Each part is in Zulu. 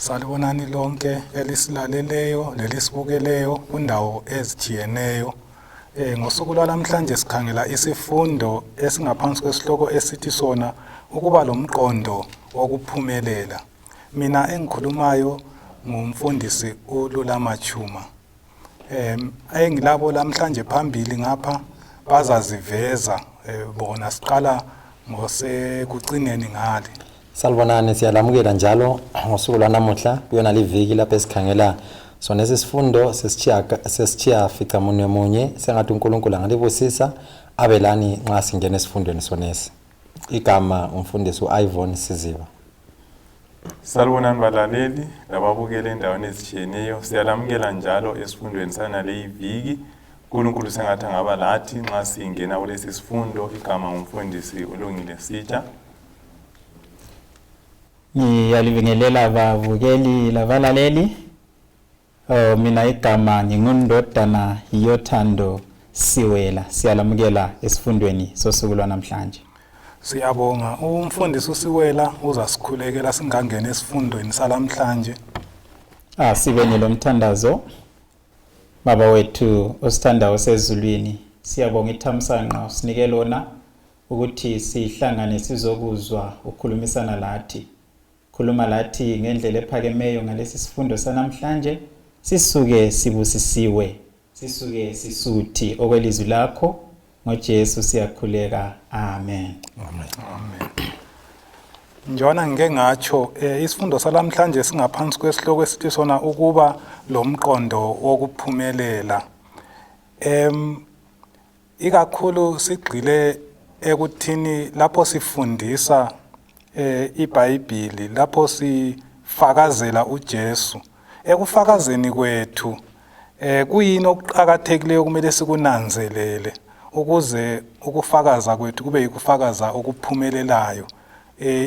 Salibonani lonke elisilaleleyo lelisibukeleyo kundawo ezithiyeneyo. Ngosuku lwanamhlanje sikhangela isifundo esingaphansi kwesihloko esithi sona ukuba lomqondo wokuphumelela. Mina engikhulumayo ngumfundisi uLulamachuma. Engilabo namhlanje phambili ngapha bazaziveza bona siqala ngosekucineni ngale. Salibonani, siyalamukela njalo ngosuku lwanamuhla kuyona liviki lapho esikhangela sona isifundo sesitshiya fica munye sengathi uNkulunkulu angalibusisa abelani nxa singena esifundweni sonesi. Igama umfundisi uIvan Siziba. Salibonani balaleli lababukela endaweni ezitshiyeneyo, siyalamukela njalo esifundweni sanale iviki. uNkulunkulu sengathi angaba lathi nxa singena kulesi sifundo. Igama umfundisi uLungile Sitsha. Ngiyalibingelela ababukeli labalaleli. Mina igama ngingundodana Yothando Siwela. Siyalamukela esifundweni sosuku lwanamhlanje. Siyabonga umfundisi uSiwela uzasikhulekela singangena esifundweni salamhlanje. Sibene lo mthandazo. Baba wethu osithandayo sezulwini, siyabonga ithamsanqa usinike lona ukuthi sihlangane sizokuzwa ukukhulumisana lathi. Khuluma lathi ngendlela ephakemeyo ngalesi sifundo sanamhlanje. Sisuke sibusisiwe, sisuke sisuthi okwelizwi lakho. NgoJesu siyakhuleka. Amen. Amen. Njona ngike ngatsho isifundo salamhlanje singaphansi kwesihloko esithi sona ukuba lomqondo wokuphumelela. Ikakhulu sigqile ekuthini lapho sifundisa iBhayibheli, lapho sifakazela uJesu. Ekufakazeni kwethu kuyini okuqhakathekileyo kumele sikunanzelele ukuze ukufakaza kwethu kube yikufakaza okuphumelelayo.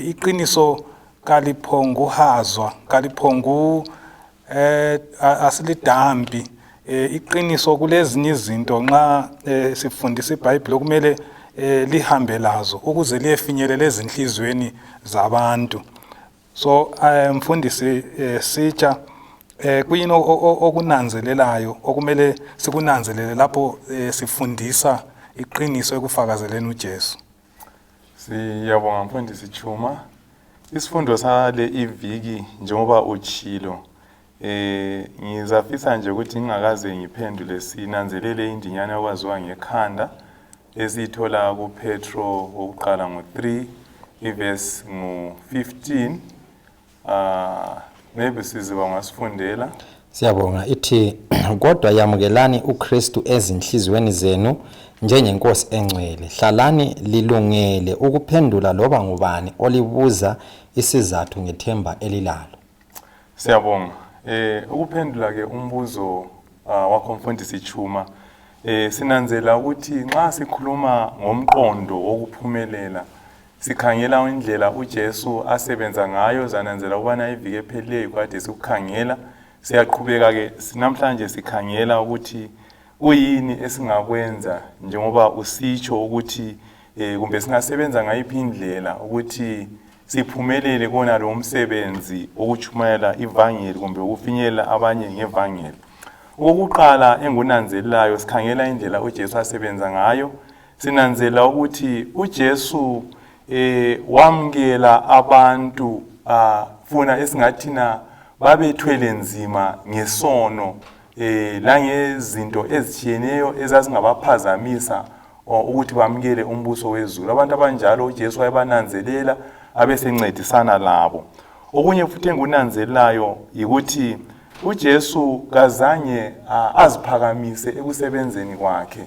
Iqiniso kaliphongu hazwa, kaliphongu asilidambi. Iqiniso kulezinye izinto nxa sifundisa iBhayibheli kumele lihambe lazo ukuze liyefinyelela ezinhlizweni zabantu. So mfundisi Sitsha, kuyini okunanzelelayo okumele sikunanzelele lapho sifundisa iqiniso ekufakazeleni uJesu? Siyabonga mfundisi Chuma. Isifundo sale iviki njengoba uchilo, ngizafisa nje ukuthi ngingakaze ngiphendule sinanzelele indinyana yakwaziwa ngekhanda esithola kuPetro wokuqala ngo3 iverse ngo15. Maybe siziba ngasifundela. Siyabonga ithi kodwa yamukelani uKristu ezinhlizweni zenu njengenkosi engcwele. Hlalani lilungele ukuphendula loba ngubani olibuza isizathu ngethemba elilalo. Siyabonga. Ukuphendula ke umbuzo wakho mfundisi Chuma, sinanzela ukuthi nxa sikhuluma ngomqondo wokuphumelela sikhangela indlela uJesu asebenza ngayo. Zananzela ukubana iviki ephelileyo kade sikukhangela. Siyaqhubeka ke namhlanje sikhangela ukuthi uyini esingakwenza njengoba usitsho ukuthi kumbe singasebenza ngayiphi indlela ukuthi siphumelele kona lo msebenzi ukuchumayela ivangeli kumbe ukufinyelela abanye ngevangeli. Okokuqala engunanzelelayo sikhangela indlela uJesu asebenza ngayo. Sinanzela ukuthi uJesu wamkela abantu funa esingathina babethwele nzima ngesono langezinto ezitshiyeneyo ezazingabaphazamisa ukuthi bamkele umbuso wezulu. Abantu abanjalo uJesu wayebananzelela abesencedisana labo. Okunye futhi engunanzelelayo ukuthi uJesu kazange aziphakamise ekusebenzeni kwakhe.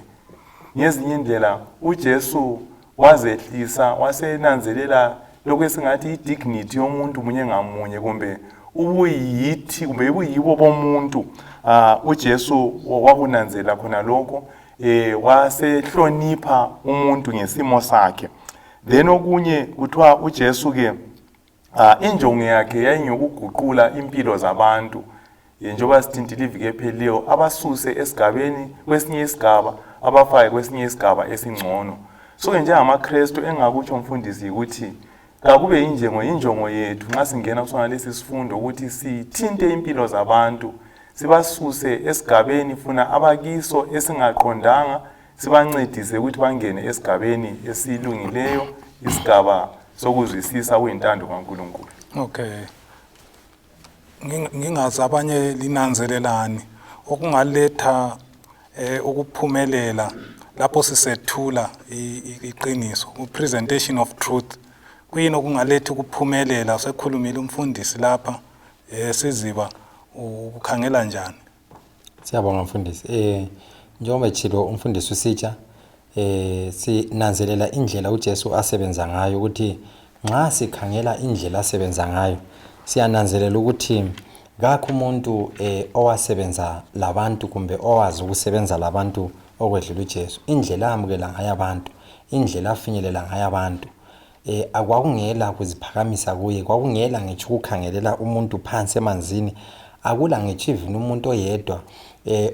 Ngezinye indlela uJesu wazehlisa, wasenanzelela lokho esingathi idignity yomuntu munye ngamunye kumbe ubuyithi kumbe ubuyibo bomuntu. uJesu wakunanzela khona lokho, wasehlonipha umuntu ngesimo sakhe. Then okunye kuthiwa uJesu ke injongo yakhe yayingokuguqula impilo zabantu. Njengoba sithintile iviki ephelileyo, abasuse esigabeni kwesinye isigaba abafake kwesinye isigaba esingcono. So njengamaKristu engakutsho mfundisi ukuthi kakube injongo yethu nxa singena kusona lesi sifundo ukuthi sithinte impilo zabantu, sibasuse esigabeni funa abakiso esingaqondanga, sibancedise ukuthi bangene esigabeni esilungileyo, isigaba sokuzwisisa kuyintando kaNkulunkulu. Okay. Ngingazi abanye linanzelelani okungaletha ukuphumelela lapho sisethula iqiniso, presentation of truth. Kuyini okungaletha ukuphumelela? Sekhulumile umfundisi lapha, siziba ukukhangela njani? Siyabonga mfundisi. Njengoba echilo umfundisi usitsha, sinanzelela indlela uJesu asebenza ngayo, ukuthi nxa sikhangela indlela asebenza ngayo siyananzelela ukuthi kakho umuntu owasebenza labantu kumbe owazi ukusebenza labantu okwedlula uJesu. Indlela amukela ngayo abantu, indlela afinyelela ngayo abantu, akwakungela kuziphakamisa kuye, kwakungela ngitsho ukukhangelela umuntu phansi emanzini, akula ngitsho even umuntu oyedwa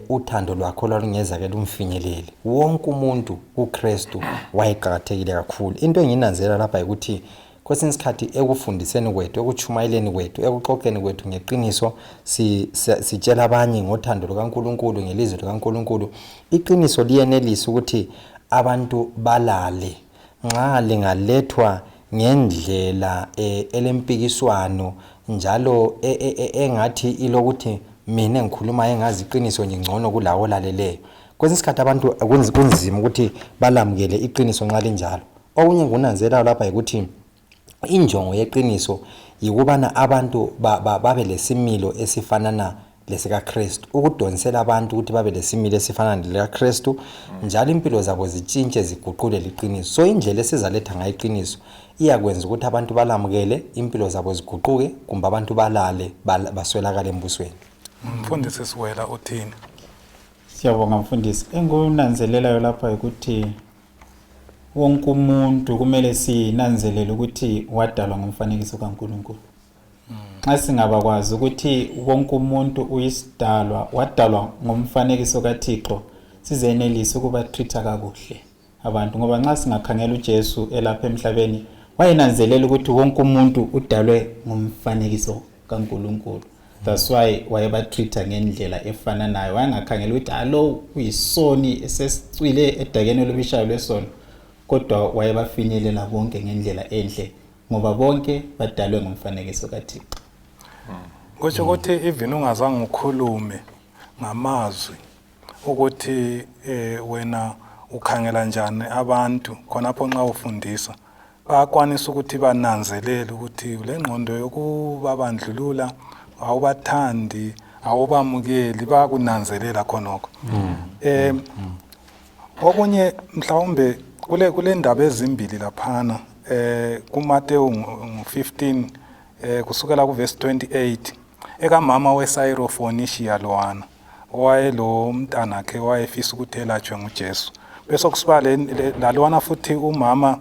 uthando lwakho lwalungeza ke lumfinyelele. Wonke umuntu uKristu wayeqhakathekile kakhulu. Into enginanzela lapha ukuthi kwesinye isikhathi ekufundiseni kwethu, ekuchumayeleni kwethu, ekuxoxeni kwethu ngeqiniso, sitshela abanye ngothando lukaNkulunkulu, ngelizwi likaNkulunkulu, iqiniso liyenelisa ukuthi abantu balale. Nxa lingalethwa ngendlela elempikiswano njalo engathi ilokuthi mina ngikhuluma engazi iqiniso ngingcono kulawo laleleyo, kwesinye isikhathi abantu kunzima ukuthi balamukele iqiniso nxa linjalo. Okunye ngunanzela lapha ukuthi injongo yeqiniso yikubana abantu babe lesimilo esifanana lesikaKristu, ukudonsela abantu ukuthi babe lesimilo esifanana lekaKristu, njalo impilo zabo zitshintshe ziguqule liqiniso. So indlela esizaletha ngayo iqiniso iyakwenza ukuthi abantu balamukele, impilo zabo ziguquke, kumbe abantu balale baswelakala embusweni. Mfundisi Siwela uthini? Siyabonga mfundisi. Engunanzelelayo lapha ukuthi wonke umuntu kumele sinanzelele ukuthi wadalwa ngomfanekiso kaNkulunkulu. Nxa singabakwazi ukuthi wonke umuntu uyisidalwa, wadalwa ngomfanekiso kaThixo, sizenelisa ukuba treata kakuhle abantu, ngoba nxa singakhangela uJesu elapha emhlabeni wayenanzelela ukuthi wonke umuntu udalwe ngomfanekiso kaNkulunkulu. That's why wayebatreata ngendlela efananayo. Wayengakhangela ukuthi alo uyisoni esesicwile edakeni lobishayo lesono, kodwa wayebafinyelela bonke ngendlela enhle ngoba bonke badalwe ngomfanekiso kaThixo. Kusho ukuthi even ungazange ukhulume ngamazwi ukuthi wena ukhangela njani abantu, khonapho nxa ufundisa bayakwanisa ukuthi bananzelele ukuthi le ngqondo yokubabandlulula awubathandi, awubamukeli, bayakunanzelela khonokho. Okunye mhlawumbe kule ndaba ezimbili laphana kuMateyu 15 kusukela kuverse 28 ekamama weSayirofonishia lowana owayelo mntana wakhe wayefisa ukuthi elatshwe nguJesu. Bese kusiba lalwana futhi umama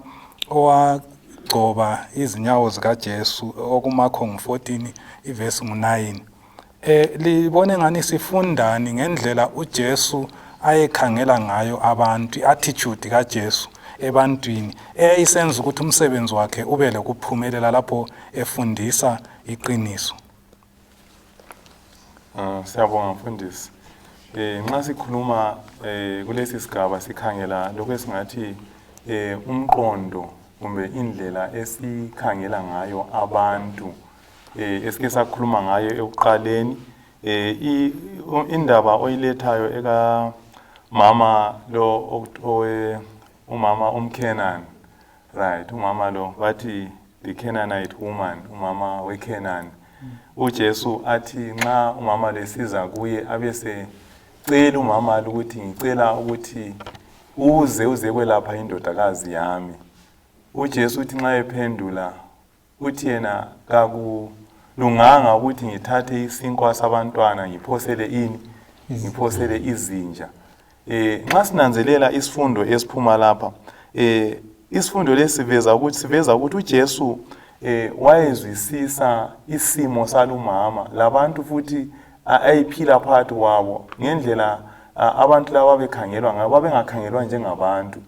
owagcoba izinyawo zikaJesu okumakho 14 iverse 9. Libone ngani sifundani ngendlela uJesu ayekhangela ngayo abantu, attitude kaJesu ebantwini isenza ukuthi umsebenzi wakhe ube lokuphumelela lapho efundisa iqiniso. Siyabonga mfundisi. Nxa sikhuluma kulesi sigaba sikhangela lokho esingathi umqondo kumbe indlela esikhangela ngayo abantu, esike sakhuluma ngayo ekuqaleni, indaba oyilethayo eka mama lo umama umKenani, right? Umama lo bathi the Canaanite woman, umama weKenani. uJesu athi nxa umama lesiza kuye abese cela umama ukuthi ngicela ukuthi uze kwelapha indodakazi yami. uJesu uthi nxa ephendula uthi yena kakulunganga ukuthi ngithathe isinkwa sabantwana ngiphosele ini, ngiphosele izinja. Nxa sinanzelela isifundo esiphuma lapha, isifundo lesi siveza ukuthi uJesu wayezwisisa isimo salumama labantu futhi ayiphila phakathi kwabo ngendlela abantu laba bekhangelwa ngayo, babengakhangelwa njengabantu.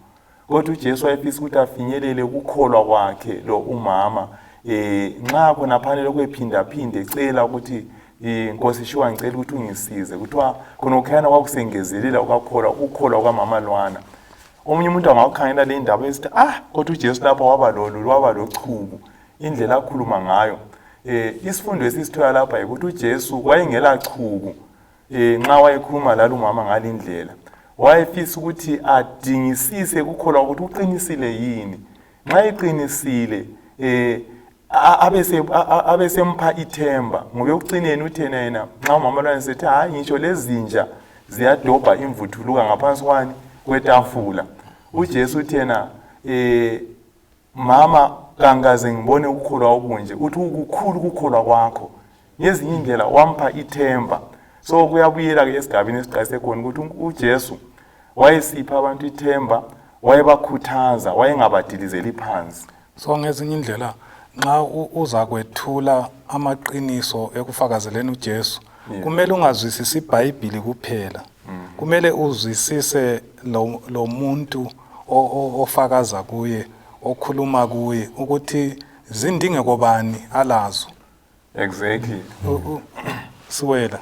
kodwa uJesu wayefisa ukuthi afinyelele ukukholwa kwakhe lo umama nxa khona phanele kwephinda ecela ukuthi Nkosi Shwa ngicela ukuthi ungisize kuthiwa khona ukhayana kwakusengezelela ukukholwa kwamama lwana. Omunye umuntu angakhangela le ndaba esithi kodwa uJesu lapha waba lochuku indlela akhuluma ngayo. Isifundo esisithola lapha ukuthi uJesu wayengela chuku nxa wayekhuluma lalo umama ngalindlela. Wayefisa ukuthi adingisise ukukholwa ukuthi uqinisile yini. Nxa eqinisile abesempha ithemba ngoba ekucineni uthena yena nxa umama lwana sethi ngitsho lezinja ziyadobha imvuthuluka ngaphansi kwetafula. uJesu uthena mama kangaze ngibone ukukholwa okunje uthi ukukhulu ukukholwa kwakho. Ngezinye indlela wampha ithemba. So kuyabuyela ke esigabeni esiqase khona ukuthi uJesu wayesipha abantu ithemba, wayebakhuthaza, wayengabadilizeli phansi. So ngezinye indlela nxa uza kwethula amaqiniso ekufakazeleni uJesu kumele ungazwisisi iBhayibheli kuphela. Kumele uzwisise lo muntu ofakaza kuye, okhuluma kuye ukuthi zindingeko bani alazo. Exactly. Siwela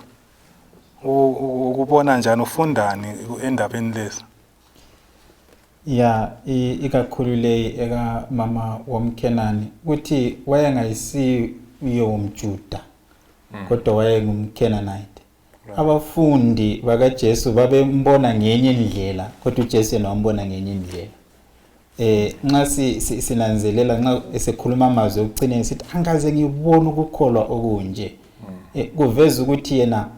ukubona njani ufundani endabeni lezi? Ya ikakhulu le eka mama womKenani ukuthi wayengayisiyo umJuda kodwa wayengumKenanite. Abafundi bakaJesu babembona ngenye indlela kodwa uJesu yena wambona ngenye indlela. Nxa sinanzelela nxa esekhuluma amazwi okucineni sithi angaze ngibone ukukholwa okunje. Kuveza ukuthi yena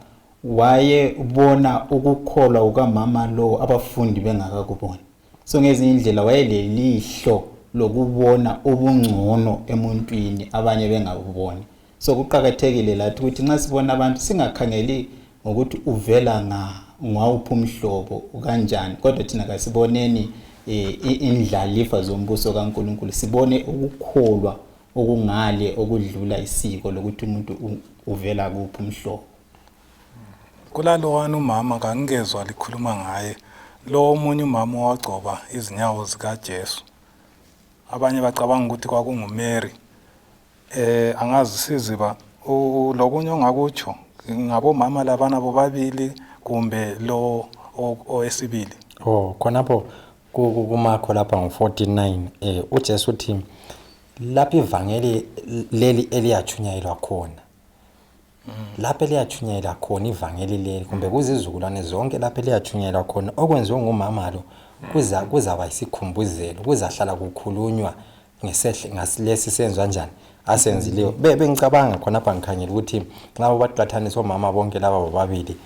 wayebona ukukholwa kukamama lo abafundi bengakakuboni. So ngezinye indlela wayelelihlo lokubona ubungcono emuntwini abanye bengakuboni. So kuqhakathekile lathi ukuthi nxa sibona abantu singakhangeli ngokuthi uvela ngawuphi umhlobo kanjani kodwa thina kasiboneni indlalifa zombuso kaNkulunkulu, sibone ukukholwa okungale okudlula isiko lokuthi umuntu uvela kuphi umhlobo. Kulalowana umama kangezwa likhuluma ngaye lo omunye umama owagcoba izinyawo zikaJesu. Abanye bacabanga ukuthi kwakunguMary. Angazi siziba lokunye ongakutsho ngabomama labana bobabili kumbe lo owesibili. Khonapho kumakho lapha ngo49 uJesu uthi lapha ivangeli leli eliyachunyayelwa khona. Lapha eliyachunyayelwa khona ivangeli leli kumbe kuzizukulwane zonke lapha eliyachunyayelwa khona okwenziwe ngumama lo kuzaba isikhumbuzelo, kuzahlala kukhulunywa ngesilesi senzwa njani asenzileyo. Bengicabanga khonapha ngikhangela ukuthi labo baqathanisa omama bonke laba bobabili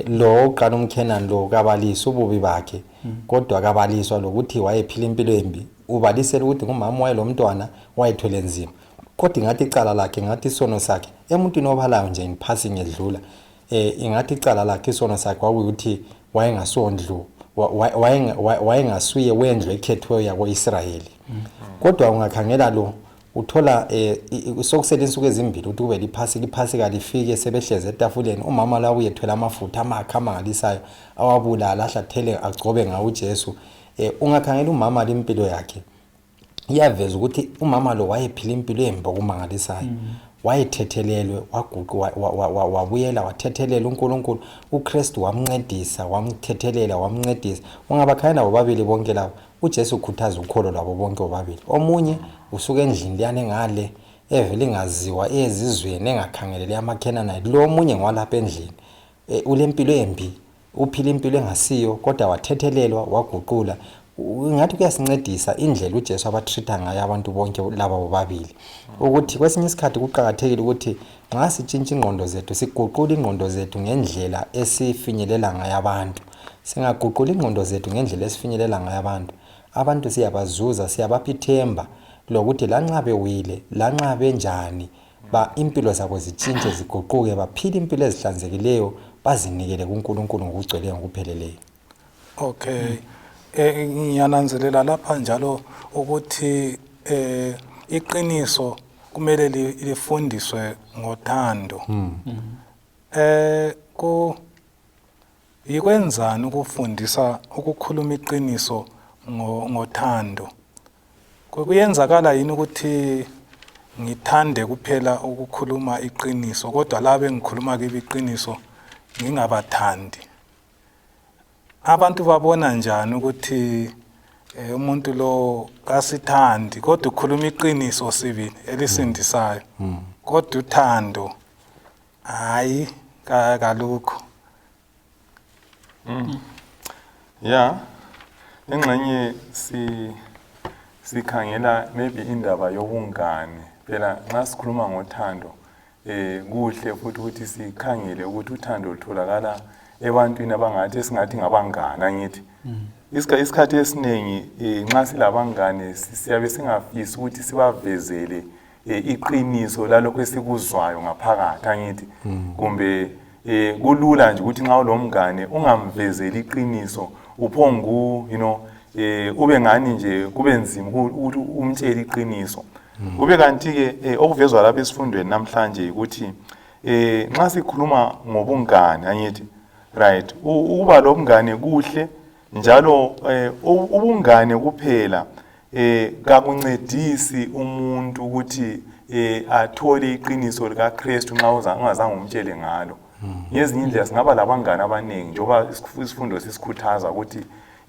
lo uqala umKenani lo kabalisa ububi bakhe kodwa kabaliswa lokuthi wayephila impilo embi. Ubalisela ukuthi ngumama wayelomntwana wayethwele nzima kodwa ngathi icala lakhe ngathi isono sakhe emuntwini obhalayo nje in passing edlula ingathi icala lakhe isono sakhe kwakuyukuthi wayengasondlu wayengasuye wendlu ekhethwe yakoIsrayeli. Kodwa ungakhangela lo uthola sokusele insuku ezimbili ukuthi kube liphasika lifike sebehleze etafuleni umama la uyethwela amafutha amakha amangalisayo awabulala ahlathele agcobe ngawo uJesu. Ungakhangela umama lempilo yakhe iyaveza ukuthi umama lo wayephila impilo embi okumangalisayo. Wayethethelelwe wabuyela wathethelela uNkulunkulu. uKristu wamncedisa wamthethelela wamncedisa. Ungabakhayela bobabili bonke labo uJesu ukhuthaza ukholo lwabo bonke bobabili. Omunye usuka endlini liyane ngale evele ingaziwa ezizweni engakhangelele amaKenanite. Lo omunye ngwalapha endlini ulempilo embi uphila impilo engasiyo kodwa wathethelelwa waguqula. Ngathi kuyasincedisa indlela uJesu abatrita ngayo abantu bonke laba bobabili ukuthi kwesinye isikhathi kuqhakathekile ukuthi nxa sitshintsha ingqondo zethu siguqule ingqondo zethu ngendlela esifinyelela ngayo abantu. Singaguqula ingqondo zethu ngendlela esifinyelela ngayo abantu siyabazuza siyabapha ithemba lokuthi lanxa bewile lanxa benjani impilo zabo zitshintshe ziguquke baphile impilo ezihlanzekileyo bazinikele kuNkulunkulu ngokugcweleyo ngokupheleleyo. Okay. Ngiyananzelela lapha njalo ukuthi iqiniso kumele lifundiswe ngothando. Yikwenzani ukufundisa ukukhuluma iqiniso ngothando. Kuyenzakala yini ukuthi ngithande kuphela ukukhuluma iqiniso kodwa labe ngikhuluma kibe iqiniso ngingabathandi? Abantu babona njani ukuthi umuntu lo kasithandi kodwa ukhuluma iqiniso sibili elisindisayo kodwa uthando hayi kalukho? Yeah, engxenye sikhangela maybe indaba yobungane. Phela nxa sikhuluma ngothando kuhle futhi ukuthi sikhangele ukuthi uthando lutholakala ebantwini abangathi singathi ngabangane angithi. Isikhathi esiningi nxa silabangane siyabe singafisi ukuthi sibavezele iqiniso lalokho esikuzwayo ngaphakathi angithi. Kumbe kulula nje ukuthi nxa ulomngane ungamvezeli iqiniso uphongu ube ngani nje kube nzima ukuthi umtshele iqiniso. Kube kanti ke okuvezwa lapha esifundweni namhlanje ukuthi nxa sikhuluma ngobungane angithi right ukuba lomngane kuhle njalo ubungane kuphela kakuncedisi umuntu ukuthi athole iqiniso lika Kristu nxa ungazange umtshele ngalo. Ngezinye indlela singaba labangane abaningi njoba isifundo sisikhuthaza ukuthi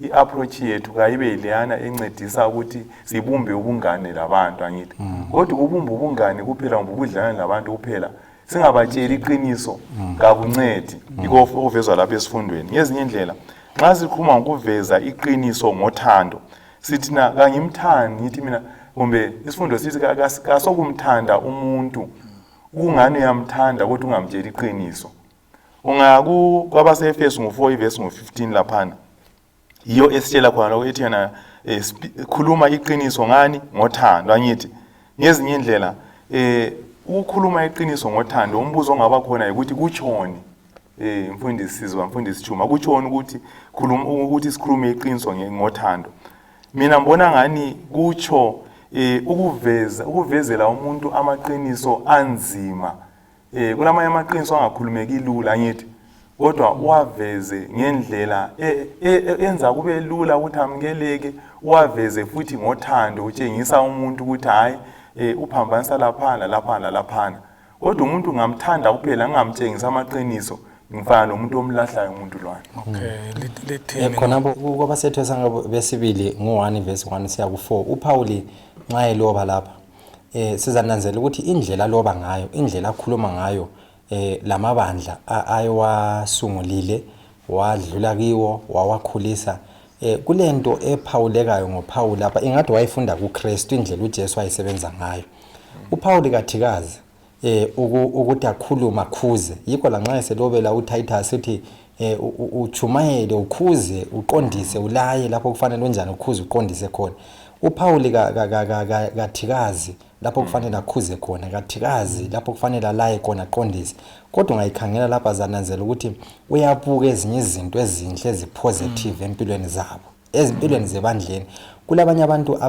i-approach yethu kayibe leyana encedisa ukuthi sibumbe ubungane labantu angithi. Kodwa ukubumba ubungane kuphela ngobudlelwane labantu kuphela singabatsheli iqiniso kakuncedi. Yikho okuvezwa lapha esifundweni. Ngezinye indlela nxa sikhuluma ngokuveza iqiniso ngothando sithi na kangimthandi ngithi mina kumbe isifundo sithi kasokumthanda umuntu kungani uyamthanda kodwa ungamtsheli iqiniso. Ungaku kwabase-Efesu ngo-4 verse ngo-15 laphana iyo esitshela khona ukuthi yena khuluma iqiniso ngani ngothando angithi. Ngezinye indlela ukukhuluma iqiniso ngothando umbuzo ongaba khona ukuthi kuchoni mfundisi Chuma kuchoni ukuthi sikhulume iqiniso ngothando. Mina mbona ngani kucho ukuvezela umuntu amaqiniso anzima. Kulamanye amaqiniso angakhulumeki lula angithi kodwa waveze ngendlela enza kube lula ukuthi amukeleke, waveze futhi ngothando utshengisa umuntu ukuthi hayi uphambanisa laphana. Kodwa umuntu ngamthanda kuphela ngingamtshengisa amaqiniso ngifana nomuntu omlahlayo umuntu lwana. Okay, lithini khonapho kwabasethu besibili ngo-1 verse 1 siya ku-4 uPauli nxa eloba lapha sizananzela ukuthi indlela loba ngayo, indlela akhuluma ngayo lamabandla ayewasungulile wadlula kiwo wawakhulisa kulento ephawulekayo ngoPauli lapha ingathi wayefunda kuKristu indlela uJesu ayisebenza ngayo. uPauli kathikazi ukuthi akhuluma khuze yikho la nxa eselobela uTitus uthi uchumayele ukhuze uqondise ulaye lapho kufanele unjani ukhuze uqondise khona. uPauli kathikazi lapho kufanele akhuze khona, kathikazi lapho kufanele alaye khona aqondise. Kodwa ungayikhangela lapha zananzela ukuthi uyabuka ezinye izinto ezinhle ezipositive empilweni zabo, ezimpilweni zebandleni. Kulabanye abantu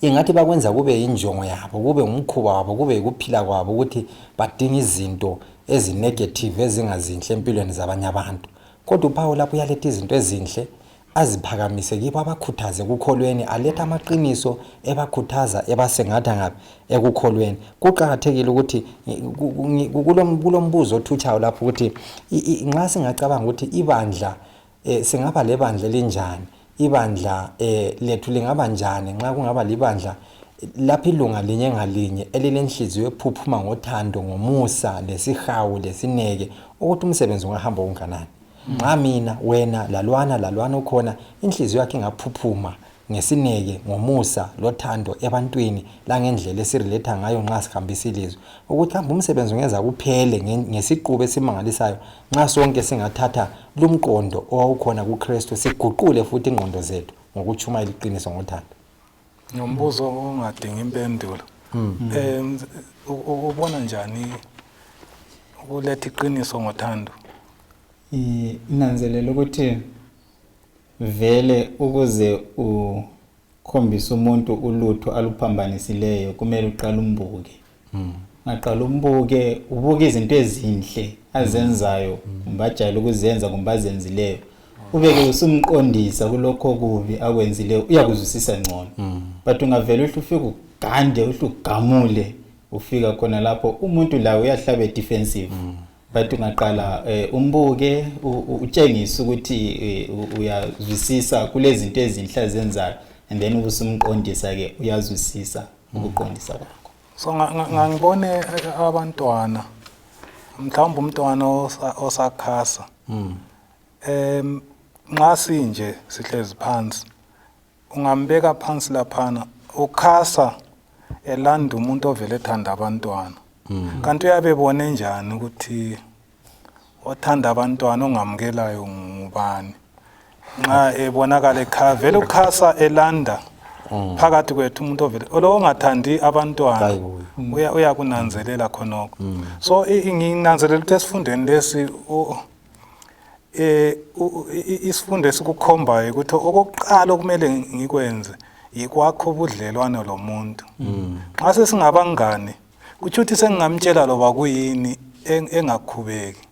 ingathi bakwenza kube injongo yabo, kube umkhuba wabo, kube ukuphila kwabo ukuthi badinga izinto ezinegative ezingazinhle empilweni zabanye abantu. Kodwa uPaul lapho uyaletha izinto ezinhle aziphakamise kibo abakhuthaze kukholweni, aletha amaqiniso ebakhuthaza ebasengatha ngabe ekukholweni. Kuqakathekile ukuthi kulombuzo othutshayo lapho ukuthi nxa singacabanga ukuthi ibandla singaba lebandla elinjani, ibandla lethu lingaba njani nxa kungaba libandla lapho ilunga linye ngalinye elilenhliziyo ephuphuma ngothando, ngomusa, lesihawu, lesineke, ukuthi umsebenzi ungahamba unganani. Nxa mina wena lalwana ukhona inhliziyo yakhe ingaphuphuma ngesineke, ngomusa, lothando ebantwini la ngendlela esiriletha ngayo nxa sihambisa ilizwe, ukuthi hamba umsebenzi ungeza kuphele ngesiqubu esimangalisayo nxa sonke singathatha lumqondo owawukhona kuKristu siguqule futhi ingqondo zethu ngokuchuma iliqiniso ngothando. Nombuzo ongadingi impendulo. Ubona njani ukuletha iqiniso ngothando? Nanzelela ukuthi vele ukuze ukhombisa umuntu ulutho aluphambanisileyo kumele uqale umbuke. Aqala umbuke, ubuke izinto ezinhle azenzayo, kumbajayela ukuzenza kumbazenzileyo. ubeke usumqondisa kulokho kubi akwenzileyo uyakuzwisisa ngcono but ungavela ufike ugande ugamule ufika khona lapho umuntu lawo uyahlaba defensive but ungaqala umbuke utshengisa ukuthi uyazwisisa kulezi zinto ezinhla zenzayo and then ubusumqondisa ke uyazwisisa ukuqondisa kwakho. So ngangibone abantwana mhlawumbe umntwana osakhasa nxa sinje sihlezi phansi ungambeka phansi laphana ukhasa elanda umuntu ovele ethanda abantwana kanti uyabebone njani ukuthi othanda abantwana ongamukelayo ngubani nxa ebonakala ekhavela ukhasa elanda phakathi kwethu umuntu ovele lo ongathandi abantwana uyakunanzelela khonoko. So nginanzelela ukuthi esifundweni lesi isifundo esikukhombayo ukuthi okokuqala okumele ngikwenze yikwakho ubudlelwano lomuntu. Nxa sesingabangani kuthi ukuthi sengingamtshela loba kuyini engakhubeki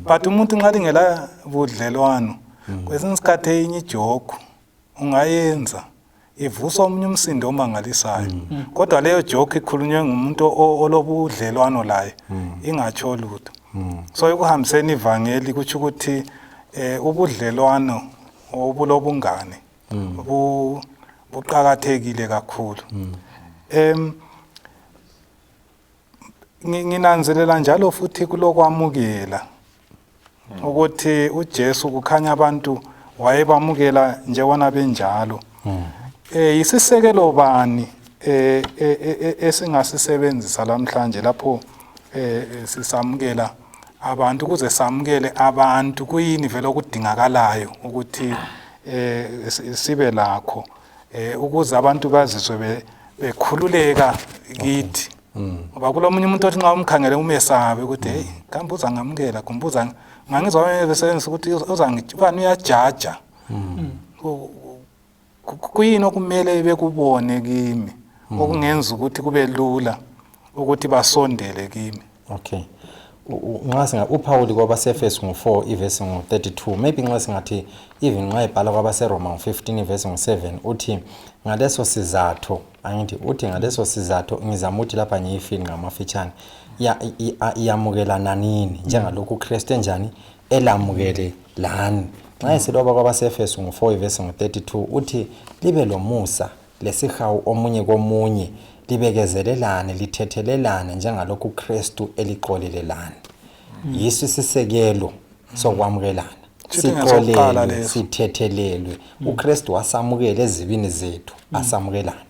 but umuntu nxa lingela budlelwano kwesinye isikhathi enye ijoke ungayenza ivusa omunye umsindo omangalisayo kodwa leyo joke ikhulunywe ngumuntu olobudlelwano laye ingatsho lutho. So ekuhambiseni ivangeli kuthi ukuthi ubudlelwano obulobungane buqhakathekile kakhulu. Nginanzelela njalo futhi kulokwamukela ukuthi uJesu kukhanya abantu wayebamukela njengona benjalo. Isisekelo bani esingasisebenzisa namhlanje lapho sisamukela abantu ukuze samukele abantu kuyini vele okudingakalayo ukuthi sibe lakho ukuze abantu bazizwe bekhululeka kithi ngoba kulomunye umuntu othi nxa umkhangele umesabe ukuthi hey kambe uzangamukela kumbuza ngangizwa besebenzisa ukuthi uzangibani uyajaja kuyini okumele bekubone kimi okungenza ukuthi kube lula ukuthi basondele kimi. Okay. Nxa singa uPaul kwabaseFesu ngo4 ivesi ngo32 maybe nxa singathi even nxa ibhala kwabaseRoma ngo15 ivesi ngo7 uthi ngaleso sizatho angithi uthi ngaleso sizatho ngizama ukuthi lapha ngiyifini ngamafitshane yamukelana nini njengalokhu uKristu enjani elamukele lani. Nxa isiloba kwabaseFesu ngo4 ivesi ngo32 uthi libe lomusa lesihawu omunye komunye libekezelelane lithethelelane njengalokhu uKristu eliqolelelana. Yiso isisekelo sokwamukelana. Sixolelwe sithethelelwe uKristu wasamukela ezibini zethu asamukelana.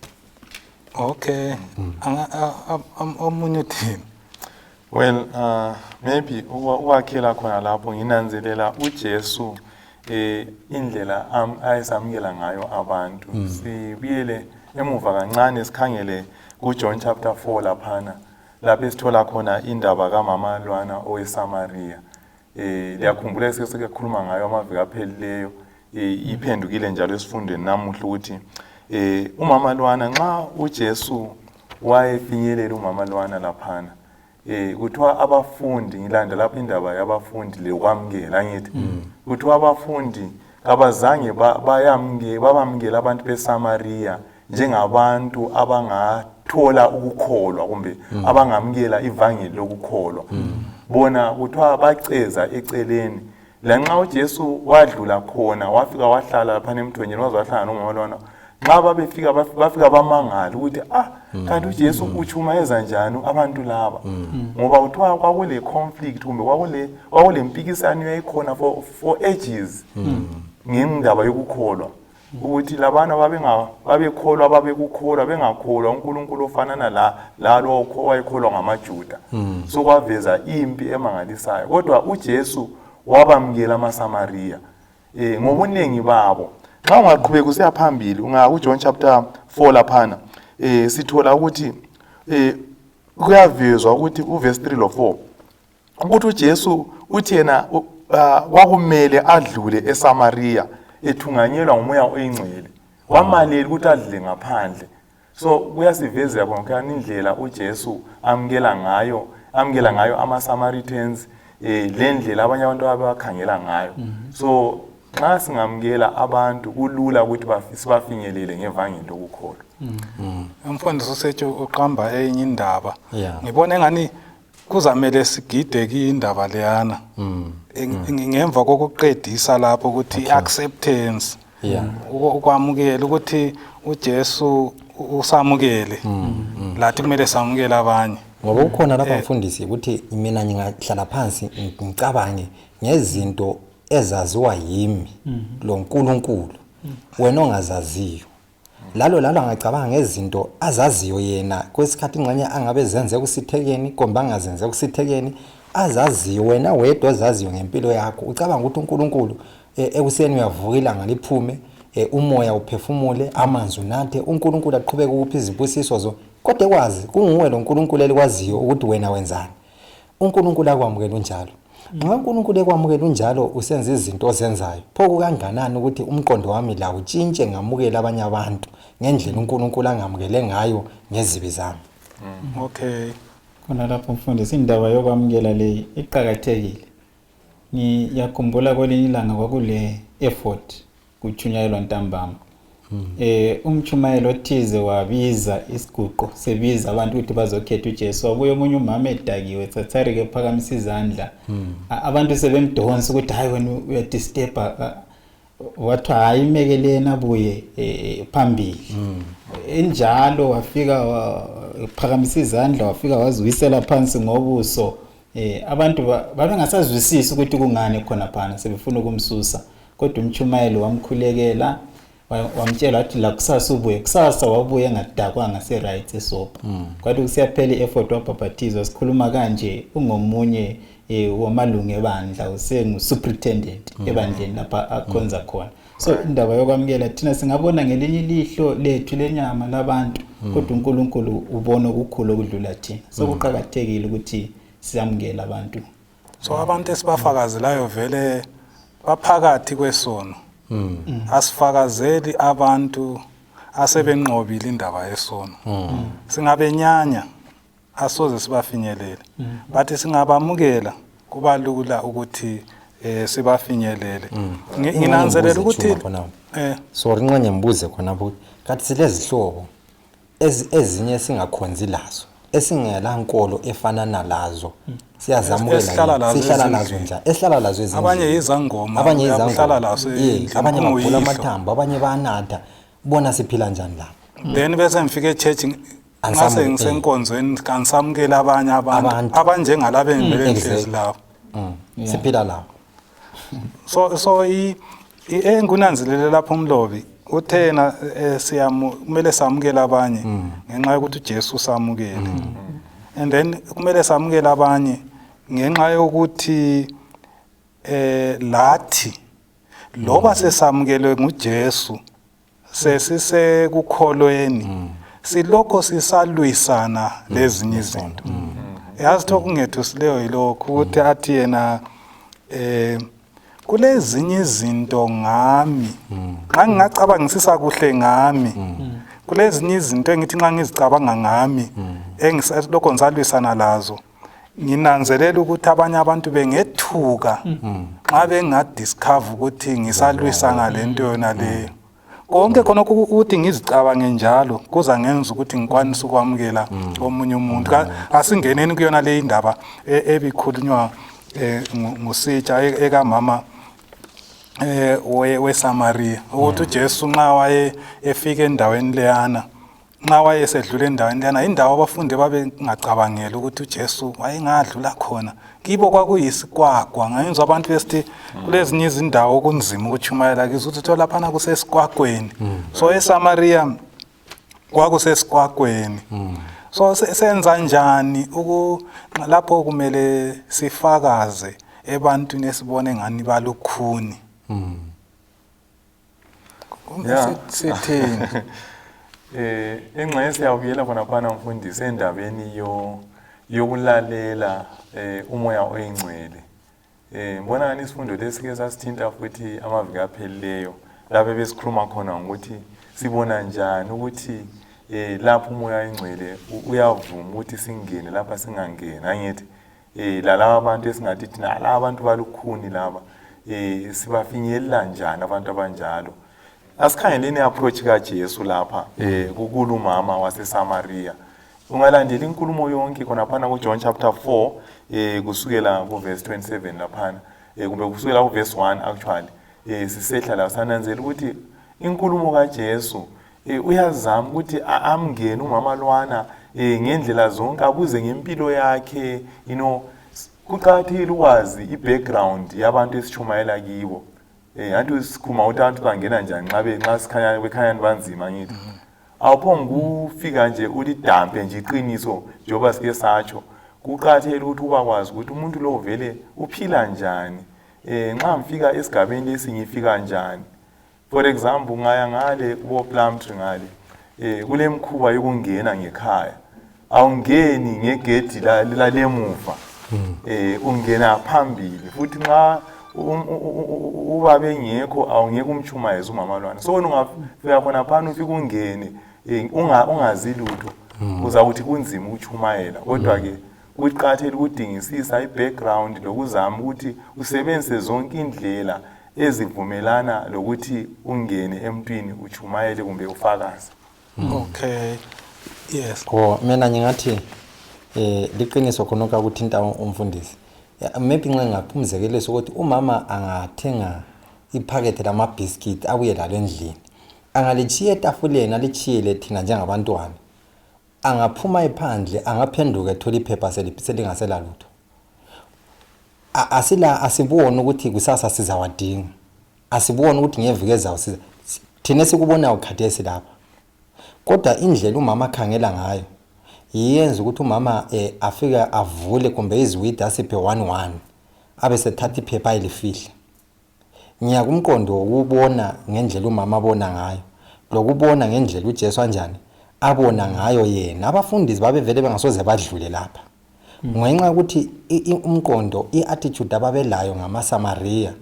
Okay. Omunye uthini? Well, maybe uwakhela khona lapho nginanzelela uJesu indlela ayesamukela ngayo abantu. Sibuyele emuva kancane sikhangele kuJohn chapter 4 laphana lapho esithola khona indaba kaMama Lwana oweSamaria. Liyakhumbula sesikhuluma ngayo amaviki aphelileyo iphendukile njalo esifundweni namuhla ukuthi uMama Lwana nxa uJesu wayefinyelela uMama Lwana laphana kuthiwa abafundi ngilanda lapho indaba yabafundi lekwamukela ngithi kuthiwa abafundi abazange babamukela abantu beSamaria njengabantu abangathola ukukholwa kumbe abangamukela ivangeli lokukholwa. Bona kuthiwa baceza eceleni lanxa uJesu wadlula khona wafika wahlala lapha emthonjeni wazahlala noMama Lwana nxa bafika bamangala ukuthi kanti uJesu uchuma ezanjani abantu laba ngoba kuthiwa kwakule conflict kumbe kwakule mpikisano yayikhona for ages ngendaba yokukholwa ukuthi labana babekholwa babekukholwa bengakholwa uNkulunkulu ofanana lalo owayekholwa ngamaJuda. So kwaveza impi emangalisayo kodwa uJesu wabamukela amaSamaria ngobuningi babo. Nxa ungaqhubeka usiya phambili uJohn chapter 4 laphana sithola ukuthi kuyavezwa ukuthi uverse 3 lo 4 ukuthi uJesu uthi yena kwakumele adlule eSamaria ethunganyelwa ngumoya oyingcwele wamalela ukuthi adlule ngaphandle. So kuyasivezela bonke indlela uJesu amukela ngayo ama-Samaritans lendlela abanye abantu abakhangela ngayo. So nxa singamukela abantu kulula ukuthi sibafinyelele ngevangeli lokukholwa. Umfundisi usethu uqamba enye indaba. Yeah. Ngibona engani kuzamele sigide indaba leyana. Ngemva kokuqedisa lapho ukuthi acceptance. Yeah. Ukwamukela ukuthi uJesu usamukele. Lathi kumele samukele abanye. Ngoba ukhona lapha mfundisi ukuthi mina ngingahlala phansi ngicabange ngezinto ezaziwa yimi lo nkulunkulu wena ongazaziyo. Lalo angacabanga ngezinto azaziyo yena kwesikhathi ingxenye angabe zenze kusithekeni komba angazenze kusithekeni azaziyo wena wedwa ozaziyo ngempilo yakho. Ucabanga ukuthi uNkulunkulu ekuseni uyavuka ilanga liphume umoya uphefumule amanzi unathe uNkulunkulu aqhubeka ukupha izibusiso zo kodwa ekwazi kunguwe lo uNkulunkulu elikwaziyo ukuthi wena wenzani. uNkulunkulu akwamukela unjalo. Nxa uNkulunkulu ekwamukela unjalo usenza izinto ozenzayo pho kukanganani ukuthi umqondo wami la utshintshe ngamukela abanye abantu ngendlela uNkulunkulu angamukele ngayo ngezibi zami. Okay. Khona lapho mfundisi indaba yokwamukela le iqhakathekile. Ngiyakhumbula kwelinye ilanga kwakule effort kuchunyayelwa ntambama. Umchumayelo othize wabiza isiguqo sebiza abantu ukuthi bazokhetha uJesu. Wabuye omunye umama edakiwe tsatsari ke phakamisa izandla. Abantu sebemdonsa ukuthi hayi wena uyadisturba wathi hayi imekelena buye phambili. Enjalo wafika phakamisa izandla wafika waziwisela phansi ngobuso. Abantu babengasazwisisi ukuthi kungane khona phana sebefuna ukumsusa kodwa umchumayelo wamkhulekela wamtshela wathi la kusasa ubuye kusasa wabuye engadakwanga se right esopa kwathi kusiyaphela ieffort wabhabhathizwa sikhuluma kanje ungomunye womalungu ebandla usengu superintendent ebandleni lapha akhonza khona. So indaba yokwamukela thina singabona ngelinye ilihlo lethu lenyama labantu kodwa uNkulunkulu ubona ukukhulu okudlula thina. So kuqhakathekile ukuthi siyamukela abantu. So abantu esibafakazelayo vele baphakathi kwesono. Asifakazeli abantu asebenqobile indaba yesono. Singabenyanya asoze sibafinyelele. Bathi singabamukela kuba lula ukuthi sibafinyelele. Nginanzelela ukuthi sorry nxa ngimbuze khona ukuthi kathi silezihlobo ezinye singakhonzi lazo esingela nkolo efana nalazo siyazamukela sihlala lazo njalo esihlala lazo ezinye abanye izangoma abanye izangoma lazo abanye baphula amathambo abanye banatha bona siphila njani la then bese ngifike church ngase ngisenkonzweni kansamukela abanye abantu abanjengalabo engihlezi lapho siphila lapho so engunanzelele lapho umlobi uthena kumele samukela abanye ngenxa yokuthi uJesu usamukele and then kumele samukela abanye ngenxa yokuthi lathi loba sesamukelwe nguJesu sesise kukholweni silokho sisalwisana lezinye izinto yazi thokungethu sileyo yilokho ukuthi athi yena kulezinye izinto ngami xa ngingacabangisisa kuhle ngami kulezinye izinto engithi nxa ngizicabanga ngami engiselokho ngisalwisana lazo nginanzelela ukuthi abanye abantu bengethuka xa bengadiscover ukuthi ngisalwisana lento yona leyo konke khona ukuthi ngizicabange njalo kuza ngenza ukuthi ngikwanise ukwamukela omunye umuntu asingeneni kuyona le indaba ebikhulunywa ngusitsha ekamama weSamaria ukuthi uJesu nxa waye efika endaweni leyana nxa waye sedlula endaweni leyana indawo abafundi babe ngacabangela ukuthi uJesu wayengadlula khona kibo kwakuyisikwagwa ngayenza abantu besithi kulezinye izindawo kunzima ukuchumayela kizo ukuthi lapha kusesikwagweni so eSamaria kwakusesikwagweni so senza njani lapho kumele sifakaze ebantwini esibone ngani balukhuni sithini engxenye siyabuyela khona phana mfundisi endabeni yokulalela umoya oyingcwele ngibona ngani isifundo lesike sasithinta futhi amaviki aphelileyo lapho besikhuluma khona ngokuthi sibona njani ukuthi lapho umoya oyingcwele uyavuma ukuthi singene lapha singangena angithi lalabo abantu esingathi thina laba abantu balukhuni laba sibafinyelela njani abantu abanjalo. Asikhangeleni approach kaJesu lapha kukulumama waseSamaria. Ungalandela inkulumo yonke khona phana kuJohn chapter 4 kusukela kuverse 27 laphana kumbe kusukela kuverse 1 actually sisehla la sananzela ukuthi inkulumo kaJesu uyazama ukuthi amngene umama lwana ngendlela zonke abuze ngempilo yakhe kuqakathekile ukwazi ibackground yabantu esichumayela kibo antu sikhuma ukuthi abantu bangena njani nxa sikhanya bekhanya banzima ngithi awuphonga ukufika nje ulidampe nje iqiniso njengoba sike satsho kuqakathekile ukuthi ubakwazi ukuthi umuntu lo vele uphila njani nxa mfika esigabeni lesingifika njani. For example ngaya ngale kubo Plumtree ngale kulemkhuba yokungena ngekhaya awungeni ngegedi lalemuva ungena phambili futhi nxa ubabe ngekho awungeke umchumayeze umama lwana so ungafika khona phana ufika ungene ungazi lutho uzakuthi kunzima ukuchumayela kodwa ke kuqhathela ukudingisisa ibackground lokuzama ukuthi usebenzise zonke indlela ezivumelana lokuthi ungene emntwini uchumayele kumbe ufakaze. Okay, yes. Mina ngingathi liqiniso khononke ukuthinta umfundisi. Maybe nxa ngaphumzekeleso ukuthi umama angathenga iphakethe lamabhiskiti abuye lalo endlini angalichiye etafuleni alichiyele thina njengabantwana angaphuma ephandle angaphenduka ethola iphepha selingasela lutho asibone ukuthi kusasa sizawadinga asibone ukuthi ngevike ezayo thina sikubona ukhathesi lapha kodwa indlela umama akhangela ngayo yenza ukuthi umama afika avule kumbe iziwidi asiphe 1-1 abe sethatha iphepha elifihla. Ngiyakumqondo ukubona ngendlela umama abona ngayo lokubona ngendlela uJesu kanjani abona ngayo yena abafundisi babevele bengasoze badlule lapha ngenxa ukuthi umqondo iattitude ababelayo ngamaSamaria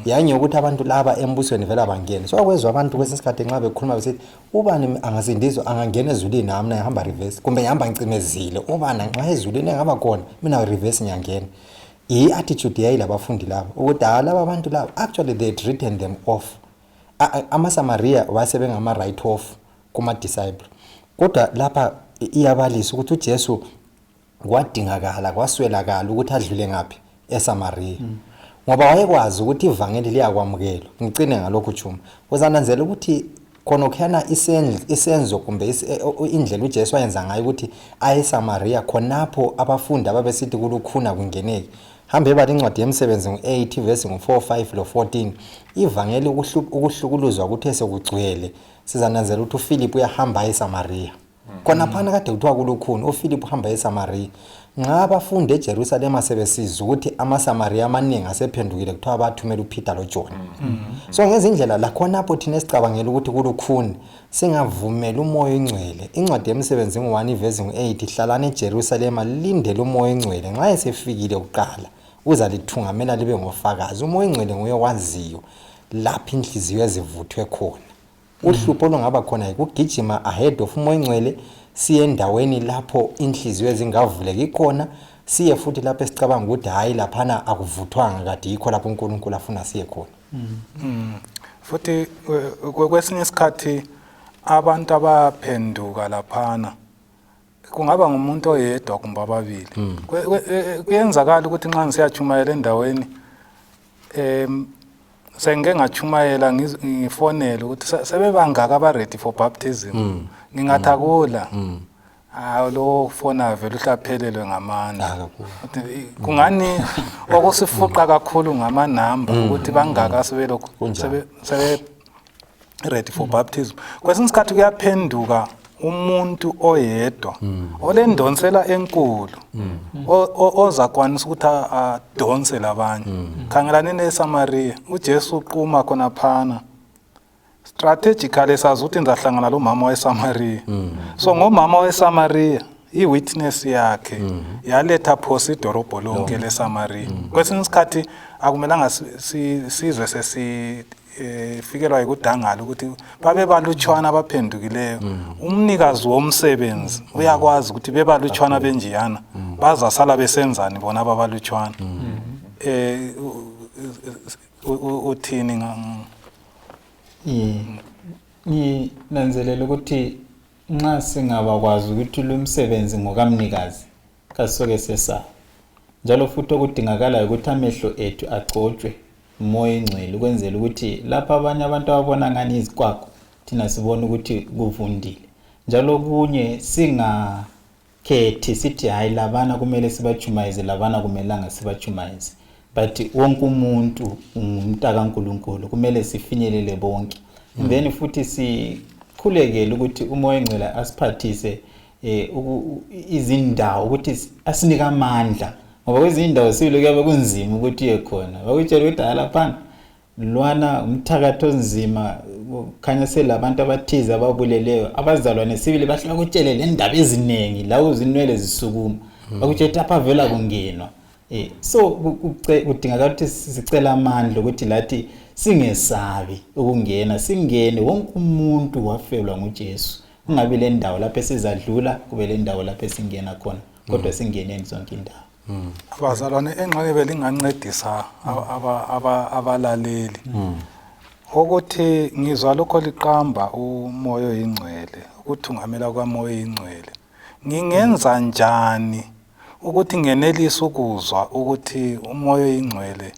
yanye ukuthi abantu laba embusweni vela bangene so kwezwa abantu kwesesikhathi nxa bekhuluma besithi ubani angasindizwa angangena ezulwini nami ngihamba reverse kumbe ngihamba ngicimezile ubani nxa ezulwini engaba khona mina reverse ngiyangena iattitude yayilabafundi laba ukuthi laba abantu laba actually they had written them off amaSamaria wasebengama write off kuma disciple kodwa lapha iyabalisa ukuthi uJesu kwadingakala kwaswelakala ukuthi adlule ngapi eSamaria ngoba wayekwazi ukuthi ivangeli liyakwamukela ngicine ngalokho chuma uzananzela ukuthi khonokhana isenzo kumbe indlela uJesu wayenza ngayo ukuthi ayeSamaria khonapho abafundi ababesithi kulukhuna kungeneke hambe bali incwadi yemsebenzi ngo8 verse ngo4 5 lo 14 ivangeli ukuhlukuluzwa ukuthi esekugcwele sizananzela ukuthi uPhilip uyahamba eSamaria khona phana kade kuthiwa kulukhuni uPhilip uhamba eSamaria nxa abafundi eJerusalem sebesiza ukuthi amaSamaria amaningi asephendukile kuthiwa bathumela uPeter loJohn so ngezindlela la khonapho thina esicabangela ukuthi kulukhuni singavumela umoya engcwele incwadi yemsebenzi ngo1 verse ngo8 ihlalana eJerusalem lindele umoya engcwele nxa esefikile uqala uzalithungamela libe ngofakazi umoya engcwele nguye waziyo lapha inhliziyo ezivuthwe khona uhlupho longaba khona ukugijima ahead of umoya engcwele siye endaweni lapho inhliziyo ezingavuleki khona siye futhi lapho esicabanga ukuthi hayi laphana akuvuthwanga kade yikho lapho uNkulunkulu afuna siye khona futhi kwesinye isikhathi abantu abaphenduka laphana kungaba ngumuntu oyedwa kumbe ababili kuyenzakala ukuthi nxa ngisiyachumayela endaweni sengeke ngachumayela ngifonela ukuthi sebebangaka aba ready for baptism ngingathakula lo fona vele uhlaphelelwe ngamandla kungani okusifuqa kakhulu ngamanamba ukuthi bangaka sebelokhu sebe ready for baptism kwesinye isikhathi kuyaphenduka umuntu oyedwa olendonsela enkulu ozakwanisa ukuthi adonse labanye khangelani neSamaria uJesu uqhuma khona phana strategically sazi ukuthi ngizahlangana lo mama weSamaria so ngomama weSamaria iwitness yakhe yaletha phosi idorobho lonke leSamaria kwesinye isikhathi akumelanga sizwe fikelwa ikudangala ukuthi babe balutshwana abaphendukileyo umnikazi womsebenzi uyakwazi ukuthi bebalutshwana benjiyana bazasala besenzani bona ababalutshwana uthini nginanzelela ukuthi nxa singabakwazi ukuthi lo msebenzi ngokamnikazi kasoke sesaba njalo futhi okudingakala ukuthi amehlo ethu agcotshwe umoya engcwele ukwenzela ukuthi lapha abanye abantu ababona ngani izikwakho thina sibona ukuthi kuvundile njalo kunye singakhethi sithi hayi labana kumele sibachumayeze labana kumelanga sibachumayeze but wonke umuntu umntaka kaNkulunkulu kumele sifinyelele bonke then futhi sikhulekele ukuthi umoya engcwele asiphathise izindawo ukuthi asinike amandla ngoba kwezinye indawo sibile kuyabe kunzima ukuthi uye khona bakutshela ukuthi lapha lwana umthakatho onzima khanya selabantu abathize ababuleleyo abazalwane sibile bahlala kutshele le ndaba eziningi la uzinwele zisukuma bakutshela apha vela kungenwa so kudingakala ukuthi sicela amandla ukuthi lathi singesabi ukungena singene wonke umuntu wafelwa nguJesu ungabe le ndawo lapho esizadlula kube le ndawo lapho esingena khona kodwa singeneni zonke indawo abazalwane engxenye belingancedisa abalaleli ukuthi ngizwa lokho liqamba umoya oyingcwele ukuthungamela kwamoya oyingcwele ngingenza njani ukuthi ngenelise ukuzwa ukuthi umoya oyingcwele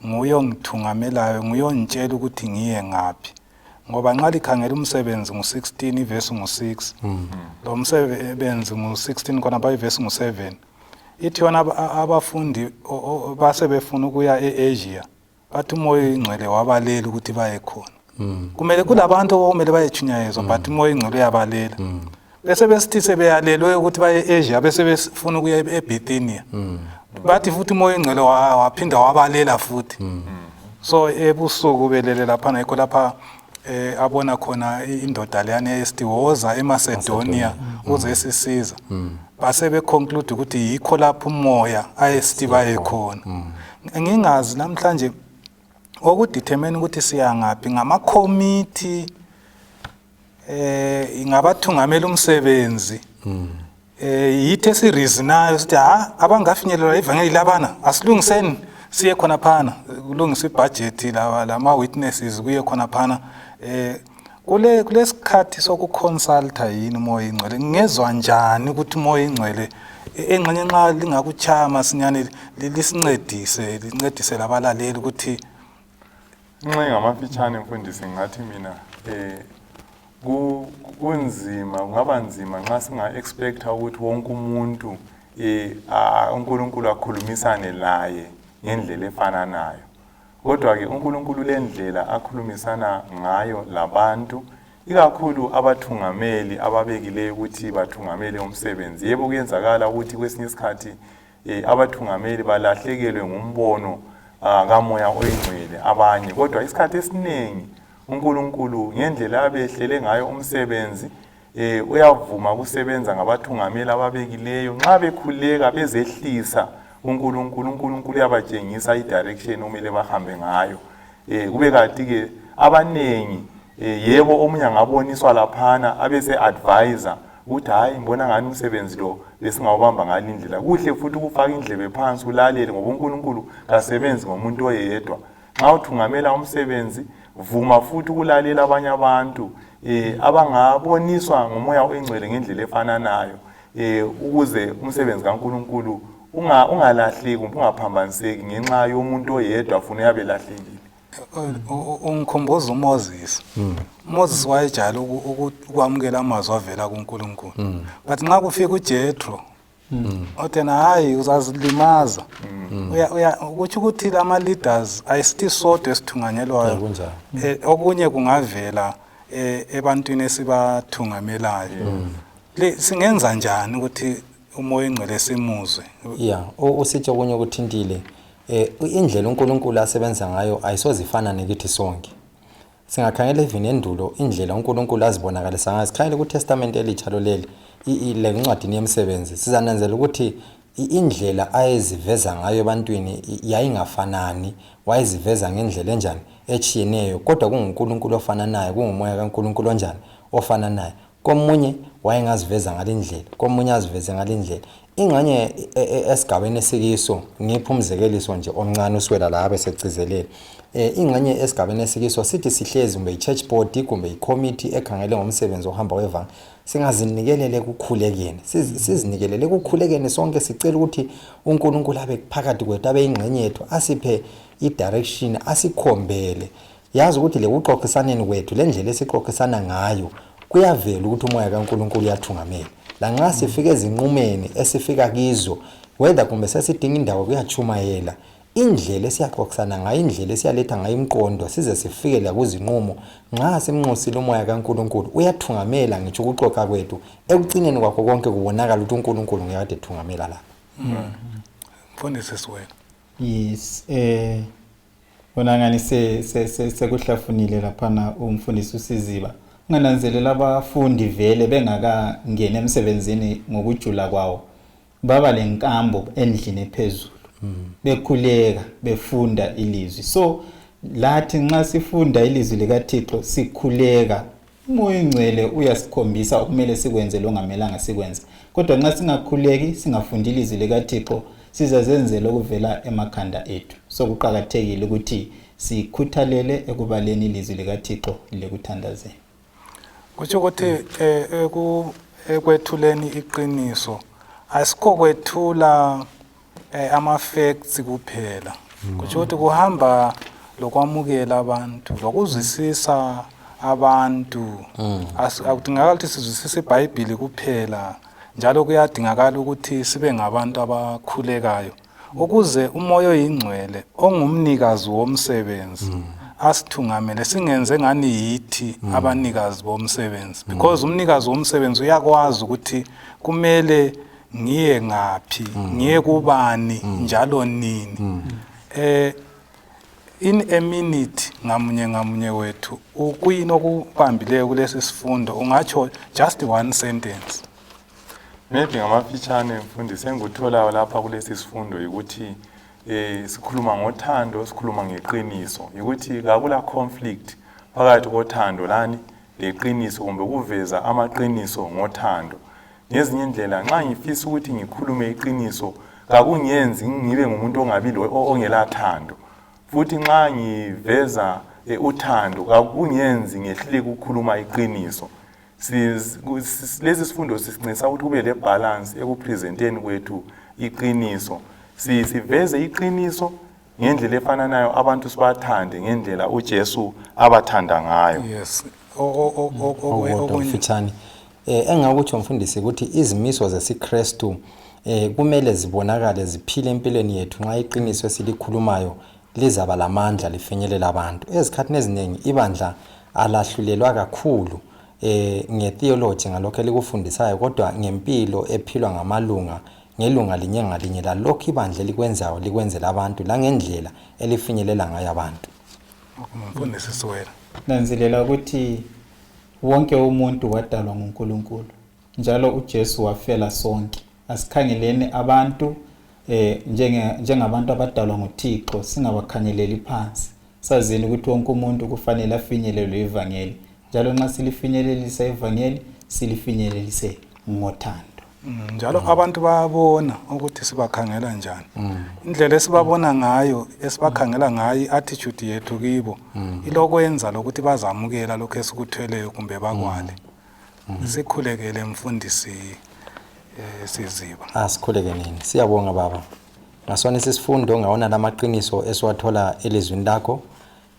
nguye ongithungamelayo nguye ongitshela ukuthi ngiye ngaphi ngoba nxa likhangela umsebenzi ngu16 ivesi ngu6 lo msebenzi ngu16 khona ba ivesi ngu7 ithi yona abafundi base befuna ukuya eAsia bathi umoya oyingcwele wabalela ukuthi baye khona kumele kulabantu okumele bayechunyayezwa but umoya oyingcwele uyabalela bese besithi sebeyalelwe ukuthi baye eAsia bese befuna ukuya eBithynia bathi futhi umoya oyingcwele waphinda wabalela futhi so ebusuku belele lapha nakho lapha abona khona indoda leyana esiwoza eMacedonia uze sisiza base beconclude ukuthi yikho lapho umoya ayesithi baye khona ngingazi namhlanje okudetermine ukuthi siya ngaphi ngama committee ingabathungamela umsebenzi yithe sirizinayo sithi abangafinyelela ivangeli labana asilungiseni siye khona phana kulungisa ibudget lama witnesses kuye khona phana kulesikhathi sokuconsulta yini umoya ingcwele ngezwe njani ukuthi umoya ingcwele engxenye nxa lingakuchama sinyane lincedise labalaleli ukuthi nxa ngamafitshane mfundisi ngathi mina kunzima kungaba nzima nxa singa expecta ukuthi wonke umuntu uNkulunkulu akhulumisane laye ngendlela efananayo kodwa ke uNkulunkulu lendlela akhulumisana ngayo labantu ikakhulu abathungameli ababekileyo ukuthi bathungamele umsebenzi yebo kuyenzakala ukuthi kwesinye isikhathi abathungameli balahlekelwe ngumbono kamoya oyingcwele abanye kodwa isikhathi esiningi uNkulunkulu ngendlela abehlele ngayo umsebenzi uyavuma kusebenza ngabathungameli ababekileyo nxa bekhuleka bezehlisa uNkulunkulu uyabatshengisa idirection okumele bahambe ngayo kube kanti ke abanengi yebo omunye angaboniswa laphana abese advisor ukuthi hayi ngibona ngani umsebenzi lo besingawubamba ngale indlela kuhle futhi ukufaka indlebe phansi ulalele ngoba uNkulunkulu kasebenzi ngomuntu oyedwa nxa uthungamela umsebenzi vuma futhi ukulalela abanye abantu abangaboniswa ngomoya oyingcwele ngendlela efananayo ukuze umsebenzi kaNkulunkulu ungalahleki ungaphambaniseki ngenxa yomuntu oyedwa afuna yabe lahlekile ungikhumbuza uMoses wayejala ukwamukela amazwi avela kuNkulunkulu but nxa kufika uJethro othena hayi uzazilimaza ukuthi ukuthi lama leaders ayisithi sodwa esithunganyelwayo okunye kungavela ebantwini esibathungamelayo singenza njani ukuthi umoya ingcwele simuzwe usitsho kunye ukuthintile indlela uNkulunkulu asebenza ngayo ayisozifana nekithi sonke singakhangela even endulo indlela uNkulunkulu azibonakalisa ngayo sikhangela kuTestament elitsha loleli le ncwadi yemisebenzi sizananzela ukuthi indlela ayeziveza ngayo ebantwini yayingafanani wayeziveza ngendlela enjani echiyeneyo kodwa kunguNkulunkulu ofananayo kungumoya kaNkulunkulu onjani ofananayo komunye wayengaziveza ngalendlela komunye aziveze ngalendlela inganye esigabeni esikiso ngipha umzekeliso nje omncane uswela la abe secicizelela inganye esigabeni esikiso sithi sihlezi kumbe i-church board kumbe i-committee ekhangele ngomsebenzi ohamba wevanga singazinikelela ekukhulekeni sizinikelele ekukhulekeni sonke sicela ukuthi uNkulunkulu abe phakathi kwethu abe ingxenye yethu asiphe i-direction asikhombele yazi ukuthi le uxoxisaneni kwethu le ndlela esixoxisana ngayo kuyavela ukuthi umoya kaNkulunkulu uyathungamela la nxa sifike ezinqumeni esifika kizo whether kumbe sesidinga indawo kuyachumayela indlela esiyaxoxisana ngayo indlela esiyaletha ngayo imqondo size sifike la kuzinqumo nxa simnxusile umoya kaNkulunkulu uyathungamela ngitsho ukuxoxa kwethu ekucineni kwakho konke kubonakala ukuthi uNkulunkulu ngiyade thungamela la Mfundisi siwena yes bona ngani sekuhlafunile laphana umfundisi uSiziba ungananzelela abafundi vele bengaka ngene emsebenzini ngokujula kwawo baba lenkambo endlini ephezulu bekhuleka befunda ilizwi so lathi nxa sifunda ilizwi likaThixo sikhuleka umoya ingcwele uyasikhombisa okumele sikwenze longamelanga sikwenze kodwa nxa singakhuleki singafundi ilizwi likaThixo sizazenzela ukuvela emakhanda ethu so kuqhakathekile ukuthi sikhuthalele ekubaleni ilizwi likaThixo lekuthandazeni kutsho ukuthi ekwethuleni iqiniso asikho kwethula ama-facts kuphela kutsho ukuthi kuhamba lokwamukela abantu lokuzwisisa abantu akudingakala ukuthi sizwisise iBhayibhili kuphela njalo kuyadingakala ukuthi sibe ngabantu abakhulekayo ukuze umoya oyingcwele ongumnikazi womsebenzi asithungamele singenze ngani yithi abanikazi bomsebenzi because umnikazi womsebenzi uyakwazi ukuthi kumele ngiye ngaphi ngiye kubani njalo nini in a minute ngamunye wethu ukuyini okubambileyo kulesi sifundo ungatsho just one sentence maybe ngamafitshane mfundisi engikutholayo lapha kulesi sifundo ukuthi sikhuluma ngothando sikhuluma ngeqiniso ukuthi akula conflict phakathi kothando lani leqiniso kumbe ukuveza amaqiniso ngothando ngezinye indlela nxa ngifisa ukuthi ngikhulume iqiniso kakungenzi ngibe ngumuntu ongabili ongelathando futhi nxa ngiveza uthando kakungenzi ngehluleke ukukhuluma iqiniso lesi sifundo sisincisa ukuthi kube le balance ekupresenteni kwethu iqiniso siveze iqiniso ngendlela efananayo abantu sibathande ngendlela uJesu abathanda ngayo yes okufitshane engakuthi umfundisi ukuthi izimiso zesiKristu kumele zibonakale ziphile empilweni yethu nxa iqiniso esilikhulumayo lizaba lamandla lifinyelela abantu ezikhathini eziningi ibandla alahlulelwa kakhulu ngetheology ngalokho elikufundisayo kodwa ngempilo ephilwa ngamalunga ngelunga linye ngalinye lalokho ibandla likwenzayo likwenzela abantu la ngendlela elifinyelela ngayo abantu mfundisi siwena nanzelela ukuthi wonke umuntu wadalwa nguNkulunkulu njalo uJesu wafela sonke asikhangeleni abantu njengabantu abadalwa nguThixo singabakhangeleli phansi sazini ukuthi wonke umuntu kufanele afinyelelwe ivangeli njalo nxa silifinyelelisa ivangeli silifinyelelise ngothando njalo abantu bayabona ukuthi sibakhangela njani indlela esibabona ngayo esibakhangela ngayo i-attitude yethu kibo ilokwenza lokuthi bazamukela lokho esikuthweleyo kumbe bakwale sikhulekele mfundisi Siziba asikhuleke nini siyabonga baba ngasona isifundo ngawona lamaqiniso esiwathola elizwini lakho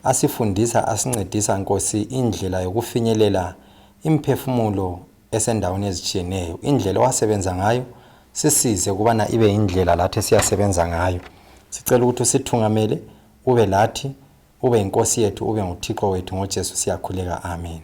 asifundisa asincedisa Nkosi indlela yokufinyelela imphefumulo esendaweni ezitshiyeneyo indlela owasebenza ngayo sisize kubana ibe indlela lathi siyasebenza ngayo sicela ukuthi usithungamele ube lathi ube inkosi yethu ube nguThixo wethu ngoJesu siyakhuleka amen